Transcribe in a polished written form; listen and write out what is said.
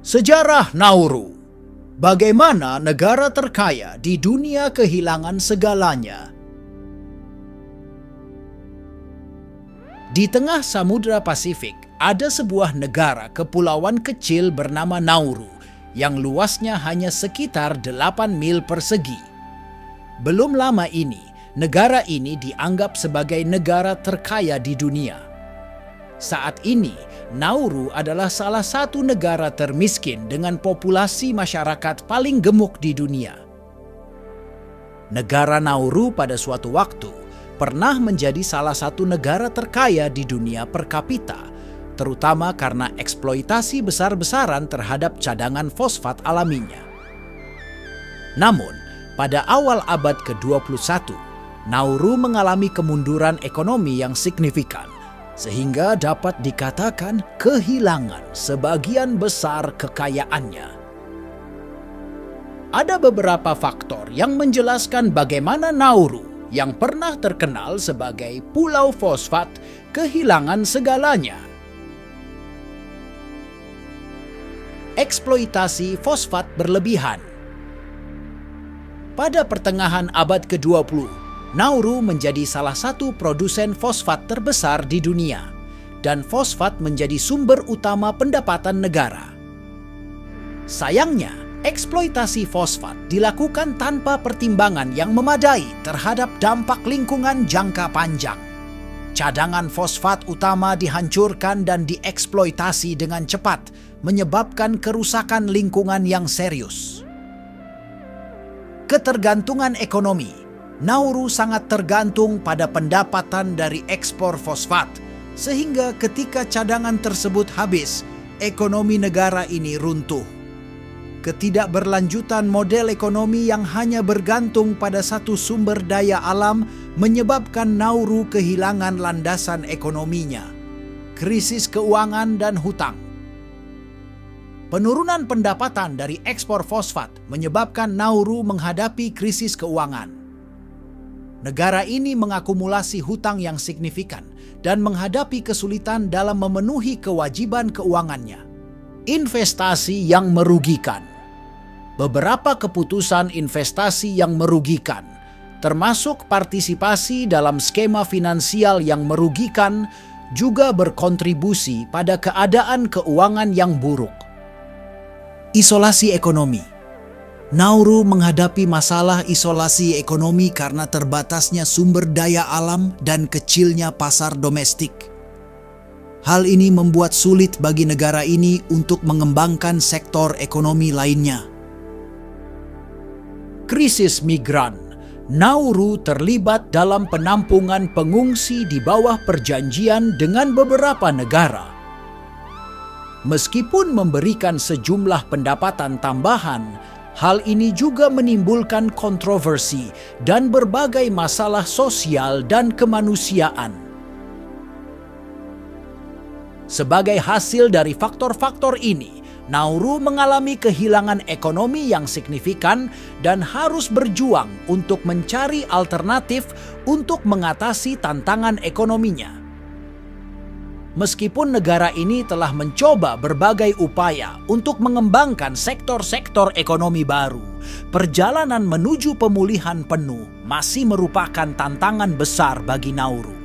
Sejarah Nauru. Bagaimana negara terkaya di dunia kehilangan segalanya. Di tengah Samudra Pasifik ada sebuah negara kepulauan kecil bernama Nauru yang luasnya hanya sekitar 8 mil persegi. Belum lama ini, negara ini dianggap sebagai negara terkaya di dunia. Saat ini, Nauru adalah salah satu negara termiskin dengan populasi masyarakat paling gemuk di dunia. Negara Nauru pada suatu waktu pernah menjadi salah satu negara terkaya di dunia per kapita, terutama karena eksploitasi besar-besaran terhadap cadangan fosfat alaminya. Namun, pada awal abad ke-21, Nauru mengalami kemunduran ekonomi yang signifikan, sehingga dapat dikatakan kehilangan sebagian besar kekayaannya. Ada beberapa faktor yang menjelaskan bagaimana Nauru yang pernah terkenal sebagai Pulau Fosfat kehilangan segalanya. Eksploitasi fosfat berlebihan. Pada pertengahan abad ke-20, Nauru menjadi salah satu produsen fosfat terbesar di dunia, dan fosfat menjadi sumber utama pendapatan negara. Sayangnya, eksploitasi fosfat dilakukan tanpa pertimbangan yang memadai terhadap dampak lingkungan jangka panjang. Cadangan fosfat utama dihancurkan dan dieksploitasi dengan cepat, menyebabkan kerusakan lingkungan yang serius. Ketergantungan ekonomi. Nauru sangat tergantung pada pendapatan dari ekspor fosfat, sehingga ketika cadangan tersebut habis, ekonomi negara ini runtuh. Ketidakberlanjutan model ekonomi yang hanya bergantung pada satu sumber daya alam menyebabkan Nauru kehilangan landasan ekonominya, krisis keuangan dan hutang. Penurunan pendapatan dari ekspor fosfat menyebabkan Nauru menghadapi krisis keuangan. Negara ini mengakumulasi hutang yang signifikan dan menghadapi kesulitan dalam memenuhi kewajiban keuangannya. Investasi yang merugikan. Beberapa keputusan investasi yang merugikan, termasuk partisipasi dalam skema finansial yang merugikan, juga berkontribusi pada keadaan keuangan yang buruk. Isolasi ekonomi. Nauru menghadapi masalah isolasi ekonomi karena terbatasnya sumber daya alam dan kecilnya pasar domestik. Hal ini membuat sulit bagi negara ini untuk mengembangkan sektor ekonomi lainnya. Krisis migran. Nauru terlibat dalam penampungan pengungsi di bawah perjanjian dengan beberapa negara. Meskipun memberikan sejumlah pendapatan tambahan, hal ini juga menimbulkan kontroversi dan berbagai masalah sosial dan kemanusiaan. Sebagai hasil dari faktor-faktor ini, Nauru mengalami kehilangan ekonomi yang signifikan dan harus berjuang untuk mencari alternatif untuk mengatasi tantangan ekonominya. Meskipun negara ini telah mencoba berbagai upaya untuk mengembangkan sektor-sektor ekonomi baru, perjalanan menuju pemulihan penuh masih merupakan tantangan besar bagi Nauru.